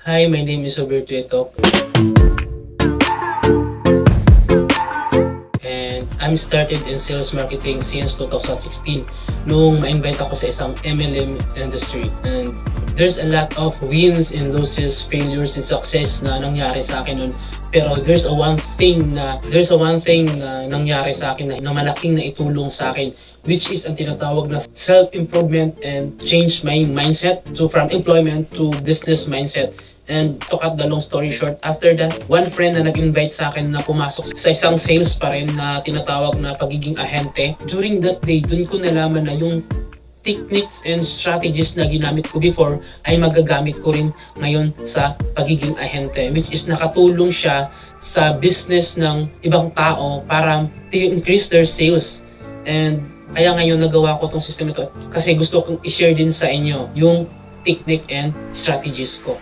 Hi, my name is Roberto Etok. And I'm started in sales marketing since 2016 nung ma-invite ako sa isang MLM industry. And there's a lot of wins and losses, failures and success na nangyari sa akin nun. Pero there's a one thing na nangyari sa akin na malaking naitulong sa akin, which is ang tinatawag na self-improvement and change my mindset from employment to business mindset. And to cut the long story short, after that, one friend na nag-invite sa akin na pumasok sa isang sales pa rin na tinatawag na pagiging ahente. During that day, dun ko nalaman na yung techniques and strategies na ginamit ko before ay magagamit ko rin ngayon sa pagiging ahente, which is nakatulong siya sa business ng ibang tao para to-increase their sales. And kaya ngayon nagawa ko tong system ito kasi gusto kong i-share din sa inyo yung technique and strategies ko.